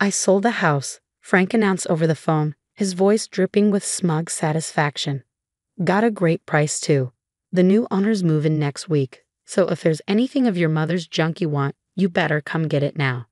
I sold the house, Frank announced over the phone, his voice dripping with smug satisfaction. Got a great price too. The new owners move in next week, so if there's anything of your mother's junk you want, you better come get it now.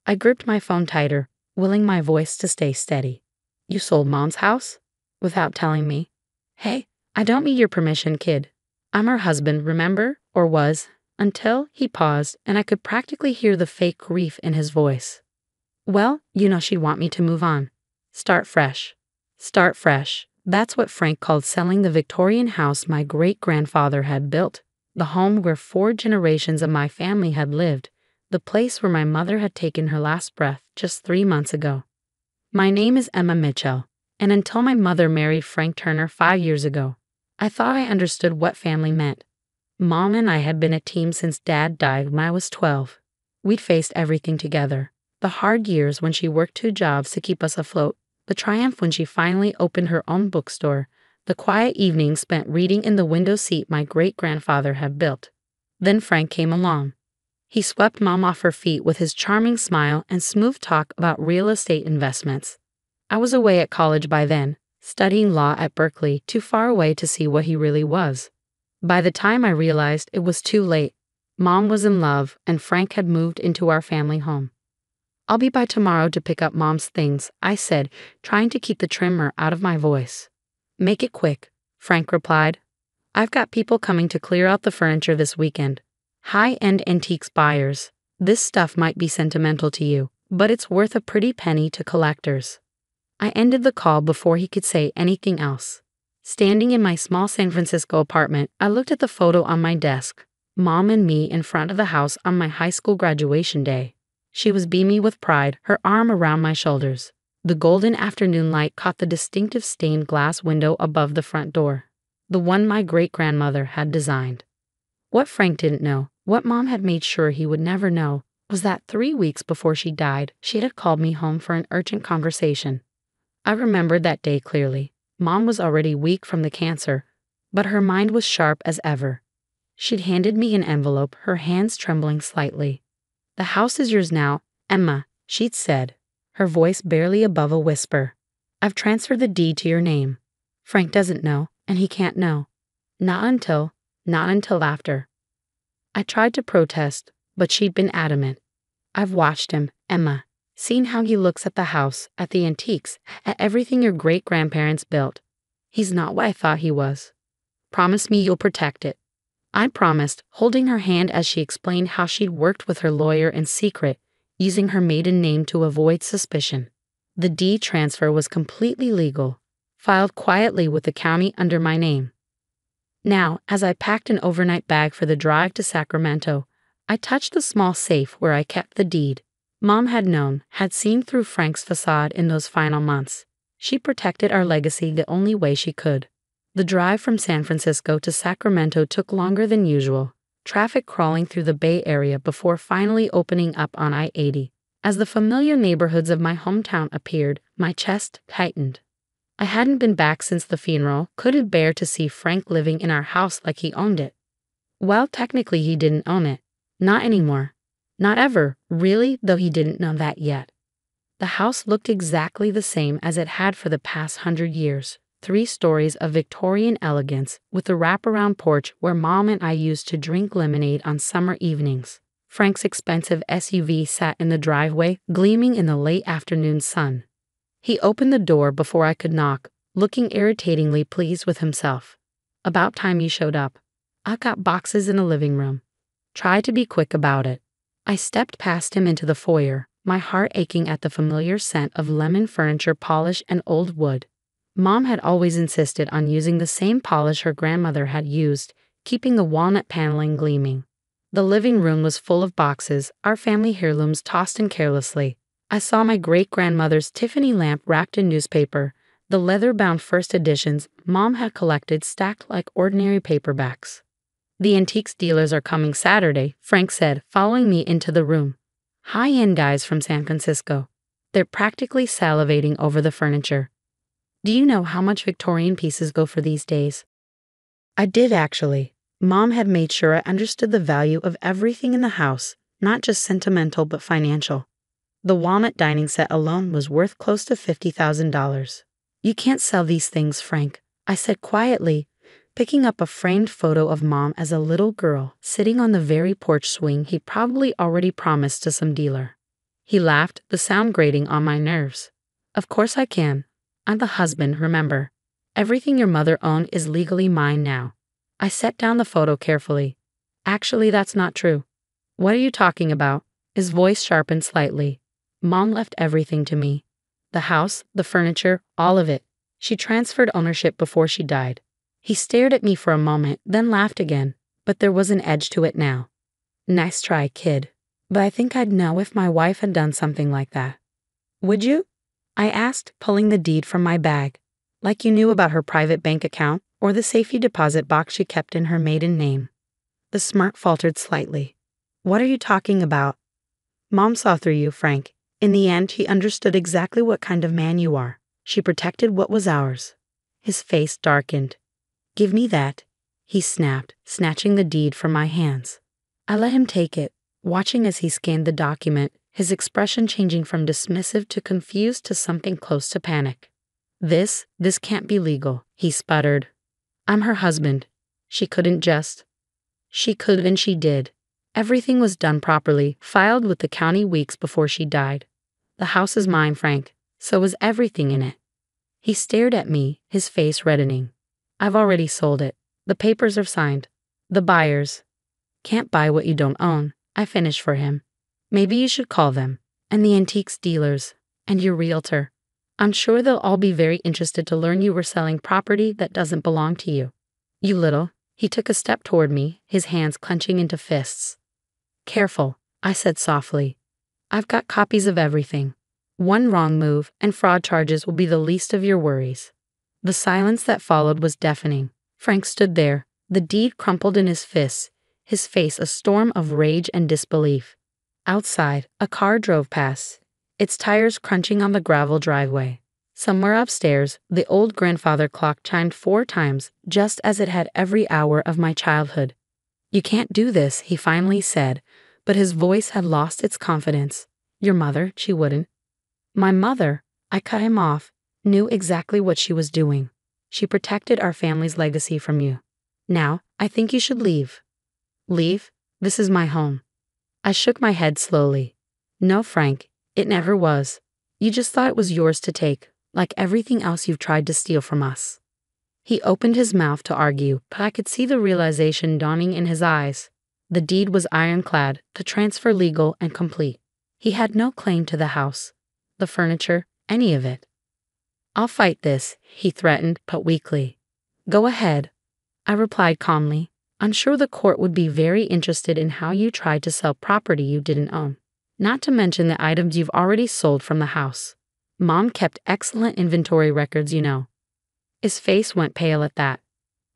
I gripped my phone tighter, willing my voice to stay steady. You sold Mom's house? Without telling me. Hey, I don't need your permission, kid. I'm her husband, remember? Or was, until he paused and I could practically hear the fake grief in his voice. Well, you know she'd want me to move on. Start fresh. Start fresh. That's what Frank called selling the Victorian house my great-grandfather had built, the home where 4 generations of my family had lived, the place where my mother had taken her last breath just 3 months ago. My name is Emma Mitchell, and until my mother married Frank Turner 5 years ago, I thought I understood what family meant. Mom and I had been a team since Dad died when I was 12. We'd faced everything together. The hard years when she worked 2 jobs to keep us afloat, the triumph when she finally opened her own bookstore, the quiet evenings spent reading in the window seat my great-grandfather had built. Then Frank came along. He swept Mom off her feet with his charming smile and smooth talk about real estate investments. I was away at college by then, studying law at Berkeley, too far away to see what he really was. By the time I realized it was too late, Mom was in love and Frank had moved into our family home. I'll be by tomorrow to pick up Mom's things, I said, trying to keep the tremor out of my voice. Make it quick, Frank replied. I've got people coming to clear out the furniture this weekend. High-end antiques buyers. This stuff might be sentimental to you, but it's worth a pretty penny to collectors. I ended the call before he could say anything else. Standing in my small San Francisco apartment, I looked at the photo on my desk, Mom and me in front of the house on my high school graduation day. She was beamy with pride, her arm around my shoulders. The golden afternoon light caught the distinctive stained glass window above the front door, the one my great-grandmother had designed. What Frank didn't know, what Mom had made sure he would never know, was that 3 weeks before she died, she had called me home for an urgent conversation. I remembered that day clearly. Mom was already weak from the cancer, but her mind was sharp as ever. She'd handed me an envelope, her hands trembling slightly. The house is yours now, Emma, she'd said, her voice barely above a whisper. I've transferred the deed to your name. Frank doesn't know, and he can't know. Not until after. I tried to protest, but she'd been adamant. I've watched him, Emma, seen how he looks at the house, at the antiques, at everything your great-grandparents built. He's not what I thought he was. Promise me you'll protect it. I promised, holding her hand as she explained how she'd worked with her lawyer in secret, using her maiden name to avoid suspicion. The deed transfer was completely legal, filed quietly with the county under my name. Now, as I packed an overnight bag for the drive to Sacramento, I touched the small safe where I kept the deed. Mom had known, had seen through Frank's facade in those final months. She protected our legacy the only way she could. The drive from San Francisco to Sacramento took longer than usual, traffic crawling through the Bay Area before finally opening up on I-80. As the familiar neighborhoods of my hometown appeared, my chest tightened. I hadn't been back since the funeral, couldn't bear to see Frank living in our house like he owned it. Well, technically he didn't own it. Not anymore. Not ever, really, though he didn't know that yet. The house looked exactly the same as it had for the past 100 years. 3 stories of Victorian elegance with a wraparound porch where Mom and I used to drink lemonade on summer evenings. Frank's expensive SUV sat in the driveway, gleaming in the late afternoon sun. He opened the door before I could knock, looking irritatingly pleased with himself. About time you showed up. I've got boxes in the living room. Try to be quick about it. I stepped past him into the foyer, my heart aching at the familiar scent of lemon furniture polish and old wood. Mom had always insisted on using the same polish her grandmother had used, keeping the walnut paneling gleaming. The living room was full of boxes, our family heirlooms tossed in carelessly. I saw my great-grandmother's Tiffany lamp wrapped in newspaper, the leather-bound first editions Mom had collected stacked like ordinary paperbacks. The antiques dealers are coming Saturday, Frank said, following me into the room. High-end guys from San Francisco. They're practically salivating over the furniture. Do you know how much Victorian pieces go for these days? I did actually. Mom had made sure I understood the value of everything in the house, not just sentimental but financial. The walnut dining set alone was worth close to $50,000. You can't sell these things, Frank, I said quietly, picking up a framed photo of Mom as a little girl sitting on the very porch swing he probably already promised to some dealer. He laughed, the sound grating on my nerves. Of course I can. I'm the husband, remember. Everything your mother owned is legally mine now. I set down the photo carefully. Actually, that's not true. What are you talking about? His voice sharpened slightly. Mom left everything to me. The house, the furniture, all of it. She transferred ownership before she died. He stared at me for a moment, then laughed again, but there was an edge to it now. Nice try, kid. But I think I'd know if my wife had done something like that. Would you? I asked, pulling the deed from my bag. Like you knew about her private bank account or the safety deposit box she kept in her maiden name. The smirk faltered slightly. What are you talking about? Mom saw through you, Frank. In the end, he understood exactly what kind of man you are. She protected what was ours. His face darkened. Give me that, he snapped, snatching the deed from my hands. I let him take it, watching as he scanned the document, his expression changing from dismissive to confused to something close to panic. This can't be legal, he sputtered. I'm her husband. She couldn't just. She could and she did. Everything was done properly, filed with the county weeks before she died. The house is mine, Frank. So is everything in it. He stared at me, his face reddening. I've already sold it. The papers are signed. The buyers. Can't buy what you don't own, I finished for him. Maybe you should call them. And the antiques dealers. And your realtor. I'm sure they'll all be very interested to learn you were selling property that doesn't belong to you. You little. He took a step toward me, his hands clenching into fists. Careful, I said softly. I've got copies of everything. One wrong move, and fraud charges will be the least of your worries. The silence that followed was deafening. Frank stood there, the deed crumpled in his fists, his face a storm of rage and disbelief. Outside, a car drove past, its tires crunching on the gravel driveway. Somewhere upstairs, the old grandfather clock chimed 4 times, just as it had every hour of my childhood. You can't do this, he finally said, but his voice had lost its confidence. Your mother, she wouldn't. My mother, I cut him off, knew exactly what she was doing. She protected our family's legacy from you. Now, I think you should leave. Leave? This is my home. I shook my head slowly. No, Frank, it never was. You just thought it was yours to take, like everything else you've tried to steal from us. He opened his mouth to argue, but I could see the realization dawning in his eyes. The deed was ironclad, the transfer legal and complete. He had no claim to the house, the furniture, any of it. I'll fight this, he threatened, but weakly. Go ahead, I replied calmly. I'm sure the court would be very interested in how you tried to sell property you didn't own, not to mention the items you've already sold from the house. Mom kept excellent inventory records, you know. His face went pale at that.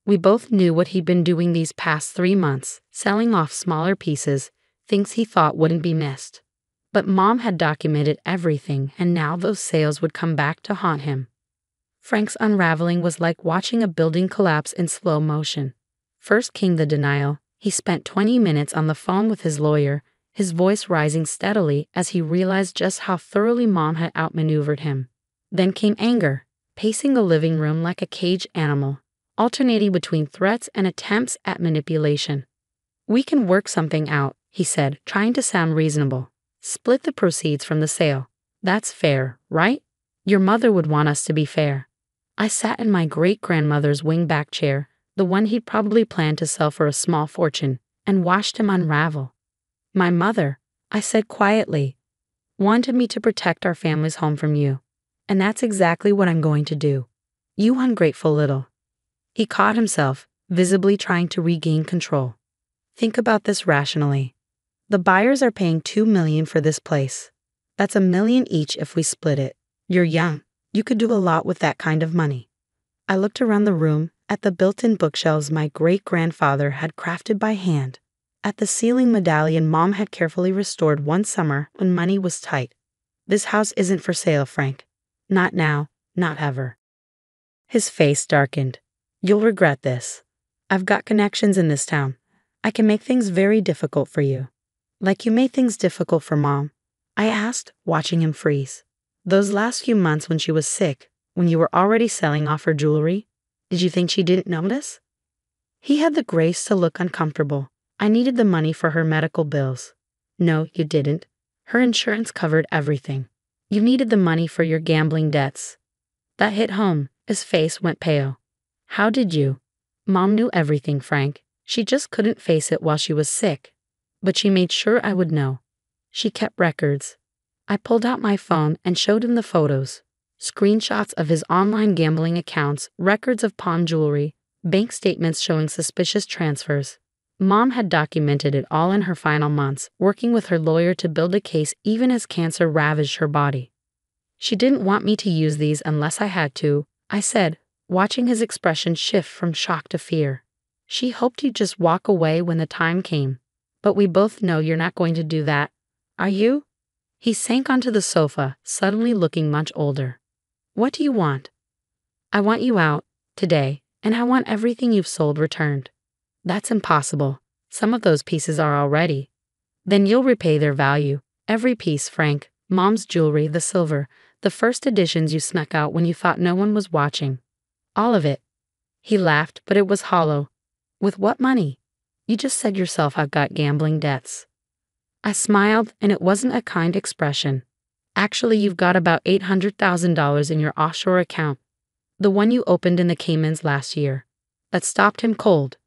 We both knew what he'd been doing these past 3 months, selling off smaller pieces, things he thought wouldn't be missed. But Mom had documented everything, and now those sales would come back to haunt him. Frank's unraveling was like watching a building collapse in slow motion. First came the denial. He spent 20 minutes on the phone with his lawyer, his voice rising steadily as he realized just how thoroughly Mom had outmaneuvered him. Then came anger, pacing the living room like a caged animal, alternating between threats and attempts at manipulation. We can work something out, he said, trying to sound reasonable. Split the proceeds from the sale. That's fair, right? Your mother would want us to be fair. I sat in my great-grandmother's wing-back chair, the one he'd probably planned to sell for a small fortune, and watched him unravel. My mother, I said quietly, wanted me to protect our family's home from you. And that's exactly what I'm going to do. You ungrateful little. He caught himself, visibly trying to regain control. Think about this rationally. The buyers are paying $2 million for this place. That's $1 million each if we split it. You're young. You could do a lot with that kind of money. I looked around the room, at the built-in bookshelves my great-grandfather had crafted by hand, at the ceiling medallion Mom had carefully restored one summer when money was tight. This house isn't for sale, Frank. Not now, not ever. His face darkened. You'll regret this. I've got connections in this town. I can make things very difficult for you. Like you made things difficult for Mom. I asked, watching him freeze. Those last few months when she was sick, when you were already selling off her jewelry, did you think she didn't notice? He had the grace to look uncomfortable. I needed the money for her medical bills. No, you didn't. Her insurance covered everything. You needed the money for your gambling debts. That hit home. His face went pale. How did you? Mom knew everything, Frank. She just couldn't face it while she was sick. But she made sure I would know. She kept records. I pulled out my phone and showed him the photos. Screenshots of his online gambling accounts, records of pawn jewelry, bank statements showing suspicious transfers. Mom had documented it all in her final months, working with her lawyer to build a case even as cancer ravaged her body. She didn't want me to use these unless I had to, I said, watching his expression shift from shock to fear. She hoped he'd just walk away when the time came. But we both know you're not going to do that. Are you? He sank onto the sofa, suddenly looking much older. What do you want? I want you out, today, and I want everything you've sold returned. That's impossible. Some of those pieces are already. Then you'll repay their value. Every piece, Frank. Mom's jewelry, the silver, the first editions you snuck out when you thought no one was watching. All of it. He laughed, but it was hollow. With what money? You just said yourself I've got gambling debts. I smiled, and it wasn't a kind expression. Actually, you've got about $800,000 in your offshore account, the one you opened in the Caymans last year. That stopped him cold.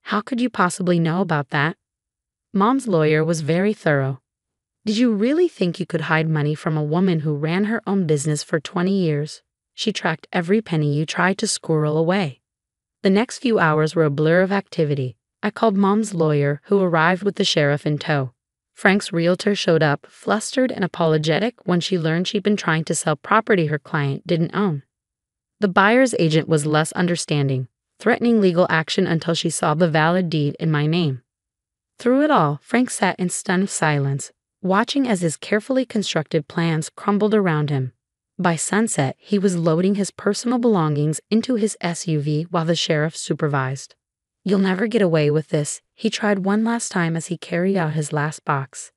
How could you possibly know about that? Mom's lawyer was very thorough. Did you really think you could hide money from a woman who ran her own business for 20 years? She tracked every penny you tried to squirrel away. The next few hours were a blur of activity. I called Mom's lawyer, who arrived with the sheriff in tow. Frank's realtor showed up, flustered and apologetic when she learned she'd been trying to sell property her client didn't own. The buyer's agent was less understanding, threatening legal action until she saw the valid deed in my name. Through it all, Frank sat in stunned silence, watching as his carefully constructed plans crumbled around him. By sunset, he was loading his personal belongings into his SUV while the sheriff supervised. You'll never get away with this, he tried one last time as he carried out his last box.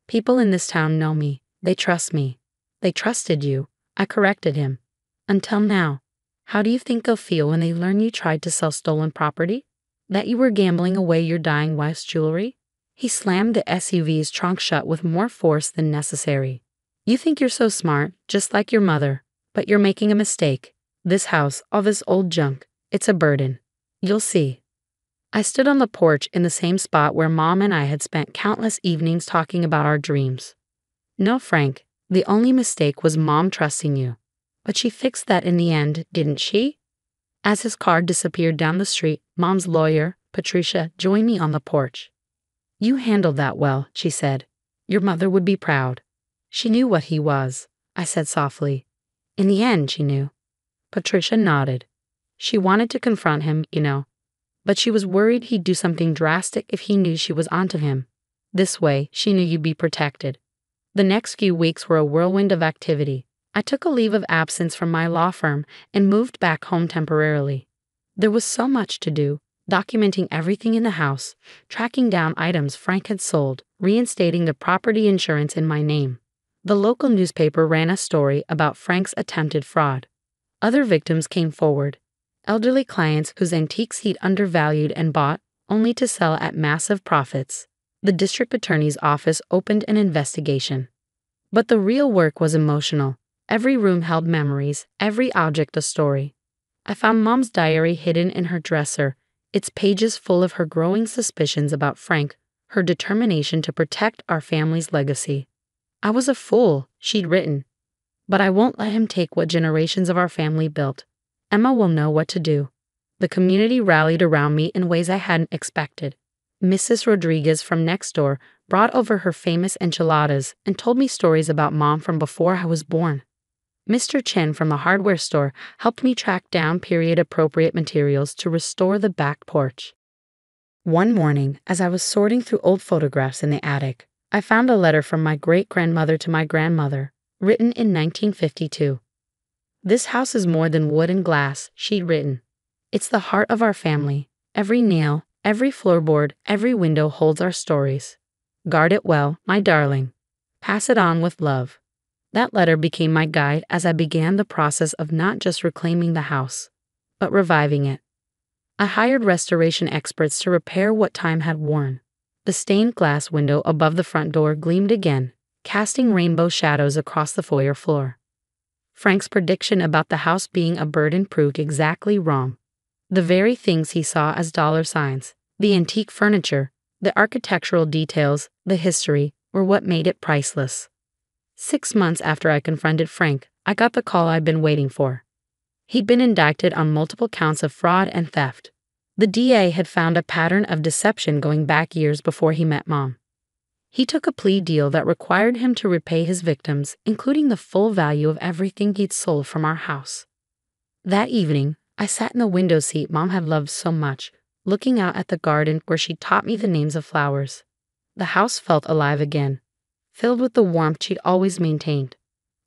People in this town know me. They trust me. They trusted you. I corrected him. Until now. How do you think they'll feel when they learn you tried to sell stolen property? That you were gambling away your dying wife's jewelry? He slammed the SUV's trunk shut with more force than necessary. You think you're so smart, just like your mother, but you're making a mistake. This house, all this old junk, it's a burden. You'll see. I stood on the porch in the same spot where Mom and I had spent countless evenings talking about our dreams. No, Frank, the only mistake was Mom trusting you. But she fixed that in the end, didn't she? As his car disappeared down the street, Mom's lawyer, Patricia, joined me on the porch. You handled that well, she said. Your mother would be proud. She knew what he was, I said softly. In the end, she knew. Patricia nodded. She wanted to confront him, you know. But she was worried he'd do something drastic if he knew she was onto him. This way, she knew you'd be protected. The next few weeks were a whirlwind of activity. I took a leave of absence from my law firm and moved back home temporarily. There was so much to do, documenting everything in the house, tracking down items Frank had sold, reinstating the property insurance in my name. The local newspaper ran a story about Frank's attempted fraud. Other victims came forward. Elderly clients whose antiques he'd undervalued and bought, only to sell at massive profits. The district attorney's office opened an investigation. But the real work was emotional. Every room held memories, every object a story. I found Mom's diary hidden in her dresser, its pages full of her growing suspicions about Frank, her determination to protect our family's legacy. I was a fool, she'd written. But I won't let him take what generations of our family built. Emma will know what to do. The community rallied around me in ways I hadn't expected. Mrs. Rodriguez from next door brought over her famous enchiladas and told me stories about Mom from before I was born. Mr. Chen from the hardware store helped me track down period-appropriate materials to restore the back porch. One morning, as I was sorting through old photographs in the attic, I found a letter from my great-grandmother to my grandmother, written in 1952. This house is more than wood and glass, she'd written. It's the heart of our family. Every nail, every floorboard, every window holds our stories. Guard it well, my darling. Pass it on with love. That letter became my guide as I began the process of not just reclaiming the house, but reviving it. I hired restoration experts to repair what time had worn. The stained glass window above the front door gleamed again, casting rainbow shadows across the foyer floor. Frank's prediction about the house being a burden proved exactly wrong. The very things he saw as dollar signs, the antique furniture, the architectural details, the history, were what made it priceless. 6 months after I confronted Frank, I got the call I'd been waiting for. He'd been indicted on multiple counts of fraud and theft. The DA had found a pattern of deception going back years before he met Mom. He took a plea deal that required him to repay his victims, including the full value of everything he'd sold from our house. That evening, I sat in the window seat Mom had loved so much, looking out at the garden where she taught me the names of flowers. The house felt alive again, filled with the warmth she'd always maintained.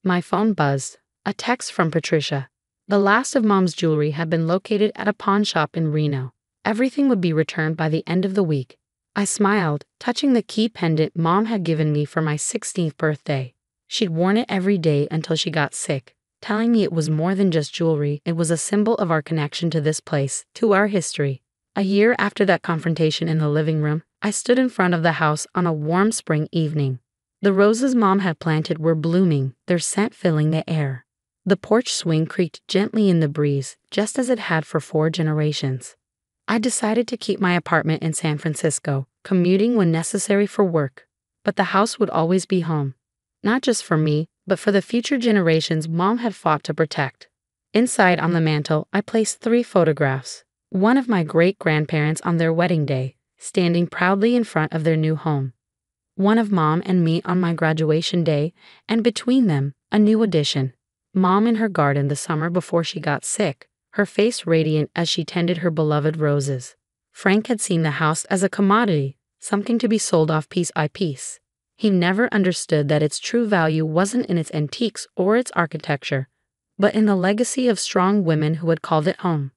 My phone buzzed, a text from Patricia. The last of Mom's jewelry had been located at a pawn shop in Reno. Everything would be returned by the end of the week. I smiled, touching the key pendant Mom had given me for my 16th birthday. She'd worn it every day until she got sick, telling me it was more than just jewelry, it was a symbol of our connection to this place, to our history. A year after that confrontation in the living room, I stood in front of the house on a warm spring evening. The roses Mom had planted were blooming, their scent filling the air. The porch swing creaked gently in the breeze, just as it had for 4 generations. I decided to keep my apartment in San Francisco, commuting when necessary for work. But the house would always be home. Not just for me, but for the future generations Mom had fought to protect. Inside on the mantel, I placed 3 photographs. One of my great-grandparents on their wedding day, standing proudly in front of their new home. One of Mom and me on my graduation day, and between them, a new addition. Mom in her garden the summer before she got sick, her face radiant as she tended her beloved roses. Frank had seen the house as a commodity, something to be sold off piece by piece. He never understood that its true value wasn't in its antiques or its architecture, but in the legacy of strong women who had called it home.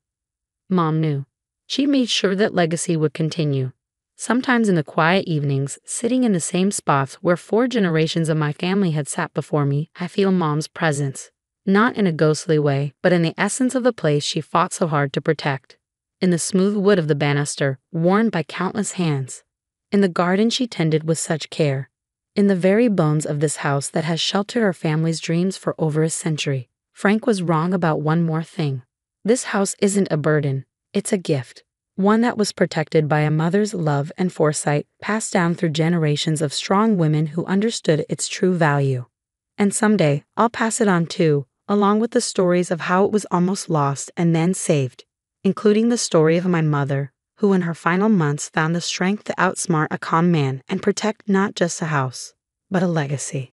Mom knew. She made sure that legacy would continue. Sometimes in the quiet evenings, sitting in the same spots where 4 generations of my family had sat before me, I feel Mom's presence. Not in a ghostly way, but in the essence of the place she fought so hard to protect. In the smooth wood of the banister, worn by countless hands. In the garden she tended with such care. In the very bones of this house that has sheltered our family's dreams for over a century. Frank was wrong about one more thing. This house isn't a burden, it's a gift. One that was protected by a mother's love and foresight, passed down through generations of strong women who understood its true value. And someday, I'll pass it on too, along with the stories of how it was almost lost and then saved, including the story of my mother, who in her final months found the strength to outsmart a con man and protect not just a house, but a legacy.